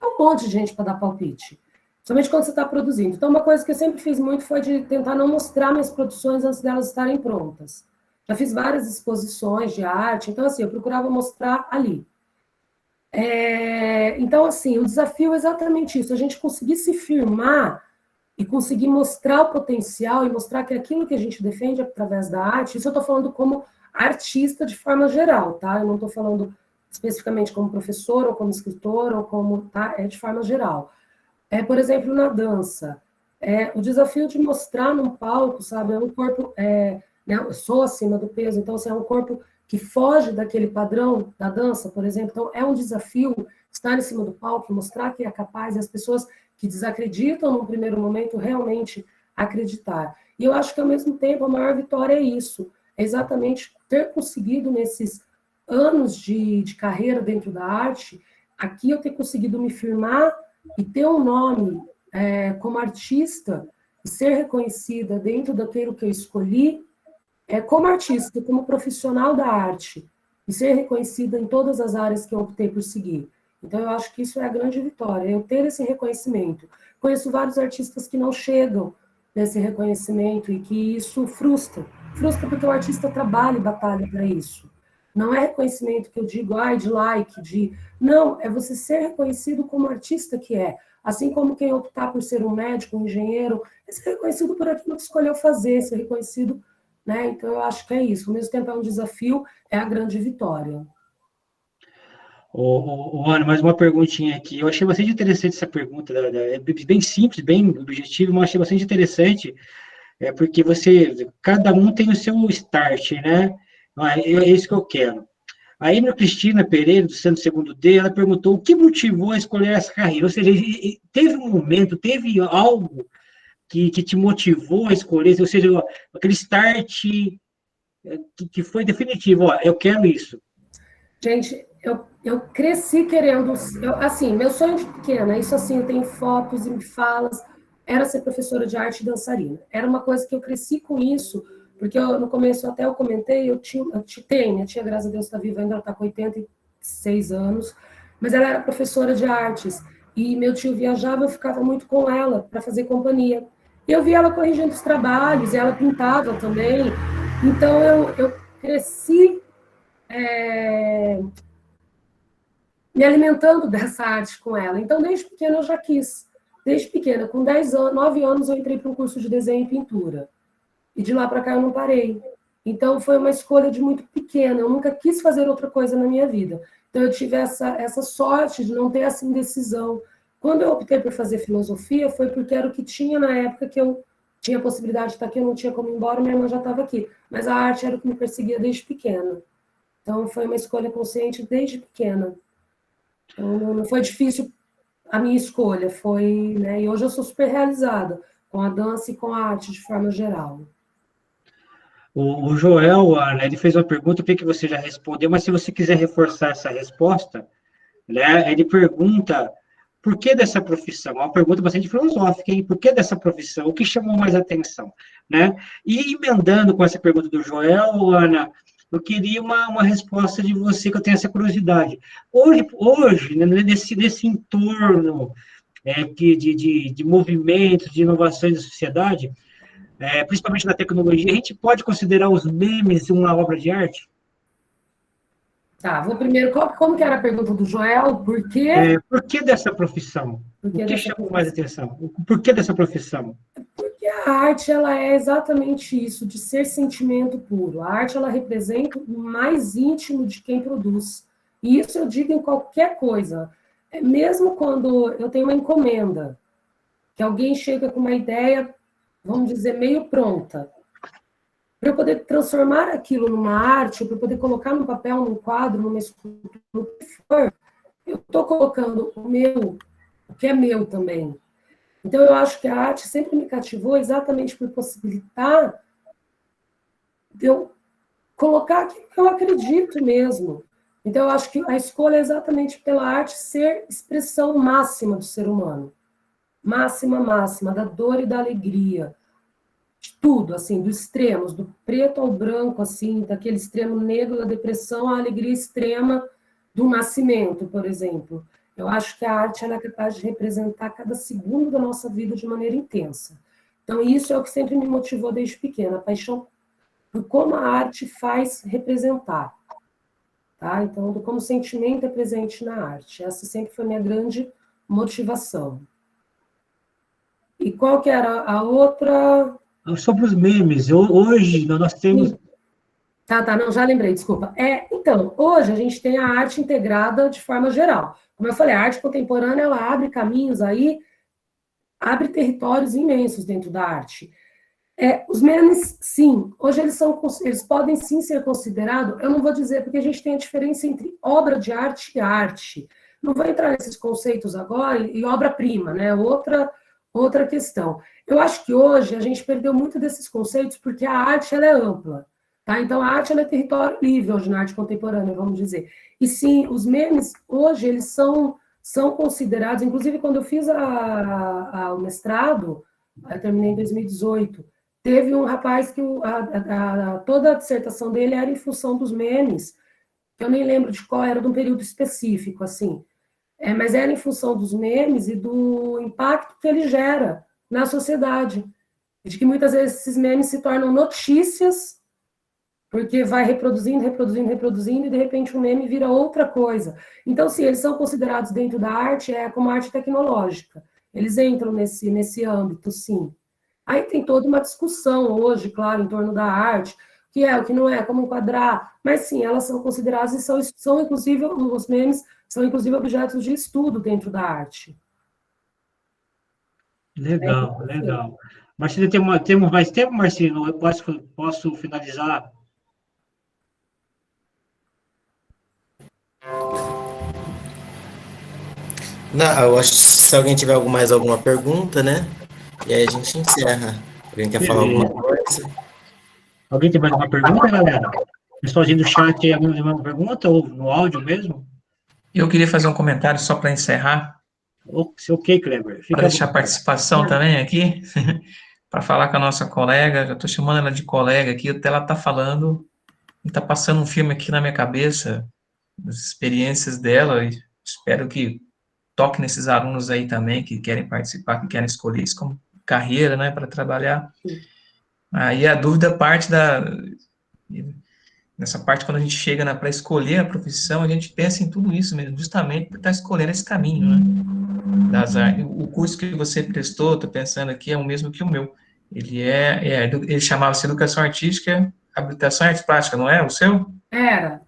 é um monte de gente para dar palpite, somente quando você está produzindo. Então, uma coisa que eu sempre fiz muito foi de tentar não mostrar minhas produções antes delas estarem prontas. Já fiz várias exposições de arte, então, assim, eu procurava mostrar ali. Então, assim, o desafio é exatamente isso, a gente conseguir se firmar e conseguir mostrar o potencial e mostrar que aquilo que a gente defende através da arte, isso eu estou falando como artista de forma geral, tá? Eu não estou falando especificamente como professor ou como escritor ou como, tá? É de forma geral. Por exemplo, na dança, o desafio de mostrar num palco, sabe, é um corpo, né, eu sou acima do peso, então, assim, é um corpo que foge daquele padrão da dança, por exemplo, então é um desafio estar em cima do palco, mostrar que é capaz, e as pessoas que desacreditam num primeiro momento realmente acreditar. E eu acho que, ao mesmo tempo, a maior vitória é isso, é exatamente ter conseguido, nesses anos de carreira dentro da arte, aqui eu ter conseguido me firmar e ter um nome como artista, e ser reconhecida dentro daquilo que eu escolhi, como artista, como profissional da arte, e ser reconhecida em todas as áreas que eu optei por seguir. Então, eu acho que isso é a grande vitória, eu ter esse reconhecimento. Conheço vários artistas que não chegam nesse reconhecimento e que isso frustra. Frustra porque o artista trabalha e batalha para isso. Não é reconhecimento que eu digo, de like, Não, é você ser reconhecido como artista que é. Assim como quem optar por ser um médico, um engenheiro, é ser reconhecido por aquilo que escolheu fazer, ser reconhecido, né? Então, eu acho que é isso. Ao mesmo tempo, é um desafio, é a grande vitória. Ana, mais uma perguntinha aqui. Eu achei bastante interessante essa pergunta, é bem simples, bem objetiva, mas achei bastante interessante, porque cada um tem o seu start, né? É isso que eu quero. A Emma Cristina Pereira, do Centro Segundo D, ela perguntou o que motivou a escolher essa carreira. Ou seja, teve um momento, teve algo que te motivou a escolher, ou seja, aquele start que foi definitivo. Eu quero isso. Gente, eu cresci querendo... assim, meu sonho de pequena, isso assim, eu tenho fotos e falas, era ser professora de arte e dançarina. Era uma coisa que eu cresci com isso, porque no começo até eu comentei, minha tia, graças a Deus, está viva ainda, ela está com 86 anos, mas ela era professora de artes, e meu tio viajava, eu ficava muito com ela, para fazer companhia. E eu via ela corrigindo os trabalhos, e ela pintava também, então eu cresci me alimentando dessa arte com ela. Então, desde pequena eu já quis. Desde pequena, com 9 anos, eu entrei para um curso de desenho e pintura. E de lá para cá eu não parei. Então, foi uma escolha de muito pequena. Eu nunca quis fazer outra coisa na minha vida. Então, eu tive essa sorte de não ter essa indecisão. Quando eu optei por fazer filosofia, foi porque era o que tinha na época que eu tinha a possibilidade de estar aqui, eu não tinha como ir embora, minha irmã já estava aqui. Mas a arte era o que me perseguia desde pequena. Então, foi uma escolha consciente desde pequena. Então, não foi difícil a minha escolha, foi, né? E hoje eu sou super realizada com a dança e com a arte de forma geral. O Joel, né, ele fez uma pergunta, eu sei que você já respondeu, mas se você quiser reforçar essa resposta, né, ele pergunta por que dessa profissão? É uma pergunta bastante filosófica, hein? Por que dessa profissão? O que chamou mais atenção? Né? E emendando com essa pergunta do Joel, Ana, eu queria uma resposta de você, que eu tenho essa curiosidade. Hoje né, nesse entorno de movimentos, de inovações da sociedade, principalmente na tecnologia, a gente pode considerar os memes uma obra de arte? Tá, vou primeiro, como que era a pergunta do Joel? Por quê? Por que dessa profissão? Por que O que dessa chamou profissão? mais atenção? O porquê dessa profissão? Porque a arte, ela é exatamente isso, de ser sentimento puro. A arte, ela representa o mais íntimo de quem produz. E isso eu digo em qualquer coisa. Mesmo quando eu tenho uma encomenda, que alguém chega com uma ideia, vamos dizer, meio pronta, para eu poder transformar aquilo numa arte, para eu poder colocar num papel, num quadro, numa escultura, no que for, eu estou colocando o que é meu também. Então, eu acho que a arte sempre me cativou exatamente por possibilitar de eu colocar aquilo que eu acredito mesmo. Então, eu acho que a escolha é exatamente pela arte ser expressão máxima do ser humano. Máxima, máxima, da dor e da alegria. De tudo, assim, dos extremos, do preto ao branco, assim, daquele extremo negro da depressão à alegria extrema do nascimento, por exemplo. Eu acho que a arte ela é capaz de representar cada segundo da nossa vida de maneira intensa. Então, isso é o que sempre me motivou desde pequena, a paixão por como a arte faz representar. Tá? Então, do como o sentimento é presente na arte. Essa sempre foi a minha grande motivação. E qual que era a outra? Sobre os memes. Hoje, nós temos... Tá, não, já lembrei, desculpa. Então, hoje a gente tem a arte integrada de forma geral. Como eu falei, a arte contemporânea, ela abre caminhos aí, abre territórios imensos dentro da arte. Os memes, sim, hoje eles podem sim ser considerados, eu não vou dizer, porque a gente tem a diferença entre obra de arte e arte. Não vou entrar nesses conceitos agora, e obra-prima, né? Outra questão. Eu acho que hoje a gente perdeu muito desses conceitos, porque a arte ela é ampla. Tá? Então, a arte ela é território livre hoje na arte contemporânea, vamos dizer. E sim, os memes, hoje, eles são considerados, inclusive quando eu fiz o mestrado, eu terminei em 2018, teve um rapaz que toda a dissertação dele era em função dos memes, que eu nem lembro de qual, era de um período específico, assim. Mas era em função dos memes e do impacto que ele gera na sociedade. De que muitas vezes esses memes se tornam notícias, porque vai reproduzindo, e de repente um meme vira outra coisa. Então, sim, eles são considerados dentro da arte como arte tecnológica. Eles entram nesse âmbito, sim. Aí tem toda uma discussão hoje, claro, em torno da arte, o que é, o que não é, como enquadrar, mas sim, elas são consideradas e são inclusive, os memes são inclusive objetos de estudo dentro da arte. Legal, legal. Marcelo, temos mais tempo, Marcelo? Eu posso finalizar? Não, eu acho que se alguém tiver mais alguma pergunta, né? E aí a gente encerra. Alguém quer falar alguma coisa? Alguém tem mais alguma pergunta, galera? Pessoalzinho do chat tem alguma pergunta, ou no áudio mesmo? Eu queria fazer um comentário só para encerrar, Ok, Kleber. para deixar a participação também aqui, para falar com a nossa colega, já estou chamando ela de colega aqui, até ela está falando, está passando um filme aqui na minha cabeça, das experiências dela, e espero que toque nesses alunos aí também, que querem participar, que querem escolher isso como carreira, né, para trabalhar. Aí a dúvida parte nessa parte, quando a gente chega para escolher a profissão, a gente pensa em tudo isso mesmo, justamente por estar escolhendo esse caminho, né? O curso que você prestou, estou pensando aqui, é o mesmo que o meu. Ele chamava-se Educação Artística, Habilitação e Arte Plástica, não é o seu? Era.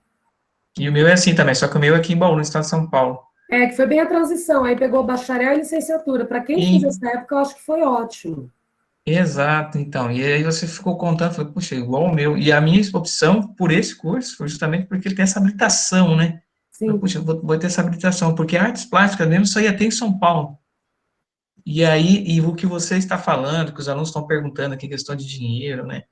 E o meu é assim também, só que o meu é aqui em Bauru, no estado de São Paulo. Que foi bem a transição, aí pegou bacharel e licenciatura. Para quem fez essa época, eu acho que foi ótimo. Exato, então. E aí você ficou contando, falou, puxa, igual o meu. E a minha opção por esse curso foi justamente porque ele tem essa habilitação, né? Sim. Falei, puxa, vou ter essa habilitação, porque artes plásticas mesmo só ia ter em São Paulo. E aí, e o que você está falando, que os alunos estão perguntando aqui, questão de dinheiro, né?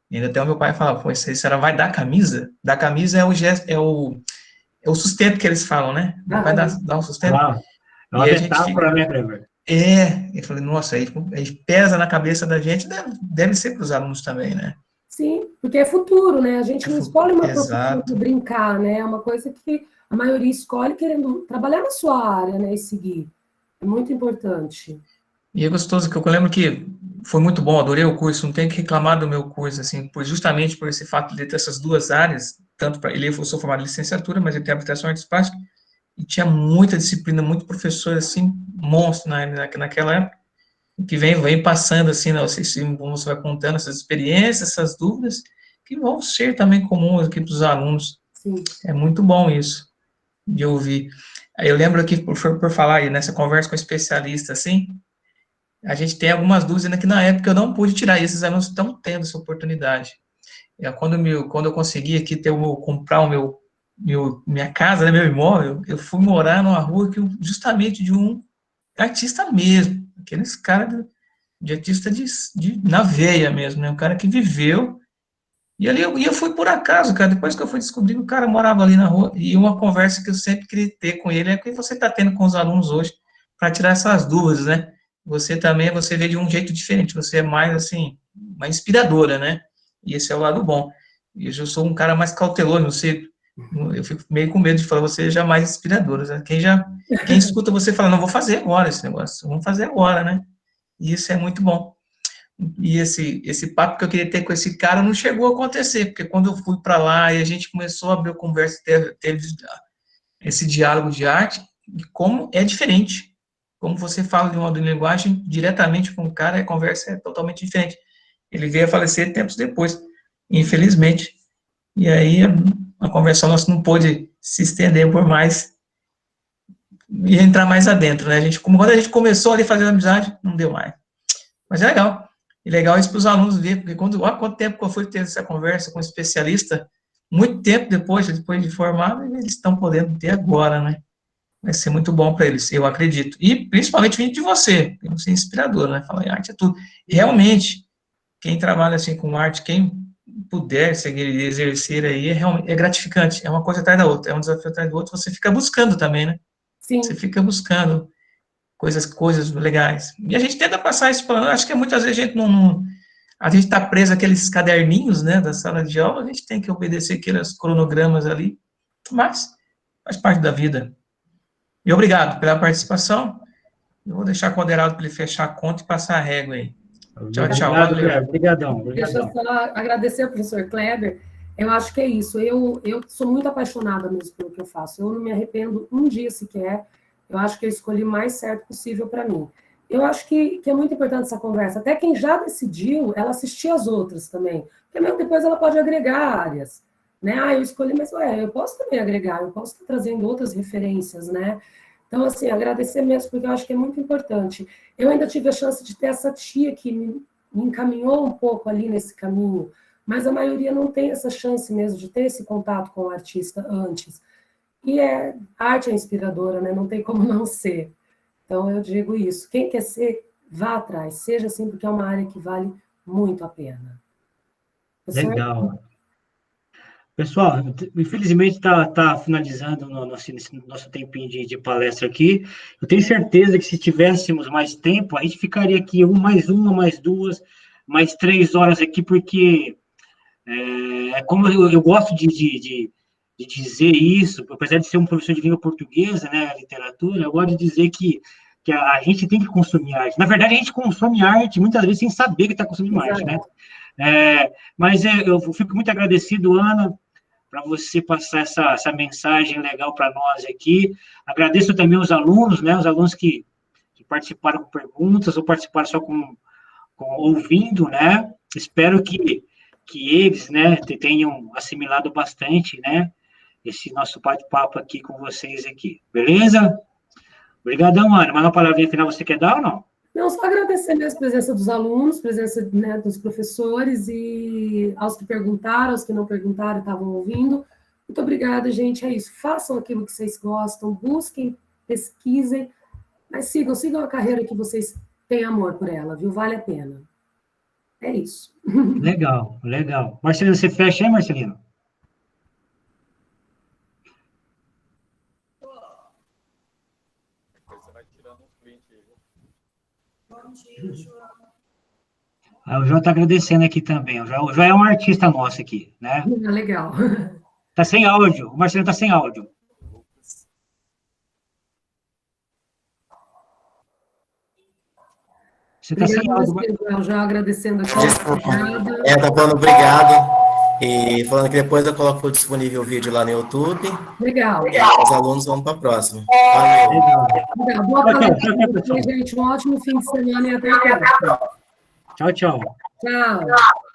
E ainda até o meu pai falava, pô, isso aí será, vai dar camisa? Dar camisa é o gesto, é o sustento que eles falam, né? Vai dar um sustento. É uma metáfora, né, Kleber? Eu falei, nossa, aí pesa na cabeça da gente, deve ser para os alunos também, né? Sim, porque é futuro, né? A gente não escolhe uma profissão para brincar, né? É uma coisa que a maioria escolhe querendo trabalhar na sua área, né? E seguir. É muito importante. E é gostoso, que eu lembro que foi muito bom, adorei o curso, não tenho que reclamar do meu curso, assim, justamente por esse fato de ter essas duas áreas, tanto para ele, eu sou formado em licenciatura, mas ele tem habilitação em artes plásticas, e tinha muita disciplina, muito professor, assim, monstro naquela época, que vem passando, assim, né, você vai contando essas experiências, essas dúvidas, que vão ser também comuns aqui para os alunos. Sim. É muito bom isso, de ouvir. Aí eu lembro aqui, por falar aí, nessa conversa com especialista, assim, a gente tem algumas dúvidas ainda que na época eu não pude tirar, e esses alunos estão tendo essa oportunidade. Quando eu consegui aqui comprar minha casa, né, meu imóvel, eu fui morar numa rua justamente de um artista mesmo, aqueles caras de artista na veia mesmo, né, um cara que viveu, e ali eu fui por acaso, cara, depois que eu fui descobrir que o cara morava ali na rua, e uma conversa que eu sempre queria ter com ele é que você está tendo com os alunos hoje, para tirar essas dúvidas, né, você vê de um jeito diferente, você é mais, assim, uma inspiradora, né, e esse é o lado bom. E eu sou um cara mais cauteloso, não sei, eu fico meio com medo de falar, você é já mais inspiradora, né? Quem escuta você fala, não, vou fazer agora esse negócio, vamos fazer agora, né, e isso é muito bom. E esse papo que eu queria ter com esse cara não chegou a acontecer, porque quando eu fui para lá e a gente começou a abrir a conversa, teve esse diálogo de arte, e como é diferente. Como você fala de uma linguagem diretamente com o cara, a conversa é totalmente diferente. Ele veio a falecer tempos depois, infelizmente. E aí a conversa nossa não pôde se estender por mais e entrar mais adentro, né? Quando a gente começou ali fazendo amizade, não deu mais. Mas é legal. E legal isso para os alunos ver, porque olha quanto tempo que eu fui ter essa conversa com um especialista, muito tempo depois de formado, eles estão podendo ter agora, né? Vai ser muito bom para eles, eu acredito. E principalmente vindo de você é inspirador, né? Falar, arte é tudo. Realmente, quem trabalha assim com arte, quem puder seguir exercer aí, é gratificante. É uma coisa atrás da outra, é um desafio atrás do outro, você fica buscando também, né? Sim. Você fica buscando coisas legais. E a gente tenta passar isso para, acho que muitas vezes a gente está preso àqueles caderninhos, né, da sala de aula, a gente tem que obedecer aqueles cronogramas ali, mas faz parte da vida. E obrigado pela participação. Eu vou deixar com o Aderaldo para ele fechar a conta e passar a régua aí. Tchau, tchau. Obrigado, Valeu. Obrigadão. Deixa eu só agradecer ao professor Kleber. Eu acho que é isso. Eu sou muito apaixonada mesmo pelo que eu faço. Eu não me arrependo um dia sequer. Eu acho que eu escolhi o mais certo possível para mim. Eu acho que é muito importante essa conversa. Até quem já decidiu, ela assistir as outras também. Porque mesmo depois ela pode agregar áreas. Né? Ah, eu escolhi, mas eu posso também agregar, eu posso estar trazendo outras referências, né? Então, assim, agradecer mesmo, porque eu acho que é muito importante. Eu ainda tive a chance de ter essa tia que me encaminhou um pouco ali nesse caminho, mas a maioria não tem essa chance mesmo de ter esse contato com o artista antes. E a arte é inspiradora, né? Não tem como não ser. Então, eu digo isso. Quem quer ser, vá atrás. Seja assim, porque é uma área que vale muito a pena. Legal. Pessoal, infelizmente está finalizando nosso tempinho de palestra aqui. Eu tenho certeza que se tivéssemos mais tempo, a gente ficaria aqui mais duas, mais 3 horas aqui, porque como eu gosto de dizer isso, apesar de ser um professor de língua portuguesa, né, literatura, eu gosto de dizer que a gente tem que consumir arte. Na verdade, a gente consome arte muitas vezes sem saber que está consumindo arte, né? Mas eu fico muito agradecido, Ana, para você passar essa mensagem legal para nós aqui. Agradeço também os alunos, né? Os alunos que participaram com perguntas ou participaram só com ouvindo, né? Espero que eles, né, tenham assimilado bastante, né? Esse nosso bate-papo aqui com vocês aqui. Beleza? Obrigadão, Ana. Mas uma palavrinha final você quer dar ou não? Não, só agradecer mesmo a presença dos alunos, presença, né, dos professores e aos que perguntaram, aos que não perguntaram, estavam ouvindo. Muito obrigada, gente. É isso. Façam aquilo que vocês gostam, busquem, pesquisem, mas sigam a carreira que vocês têm amor por ela, viu? Vale a pena. É isso. Legal. Marcelino, você fecha aí, Marcelino? O João está agradecendo aqui também. O João é um artista nosso aqui, né? Legal. Está sem áudio. O Marcelino está sem áudio. Você está sem áudio. Obrigada, já agradecendo aqui. Obrigada. Tá falando obrigado. E falando que depois eu coloco disponível o vídeo lá no YouTube. Legal. Os alunos vão para a próxima. Valeu. Legal. Boa palestra, gente. Um ótimo fim de semana e até a próxima. Tchau, tchau. Tchau.